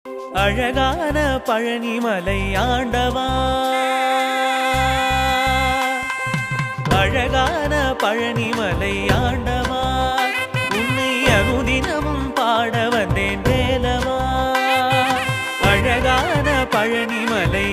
அழகான பழனிமலை ஆண்டவா, அழகான பழனிமலை ஆண்டவா, உன்னை அனுதினமும் பாட வந்தேன் வேலவா. அழகான பழனிமலை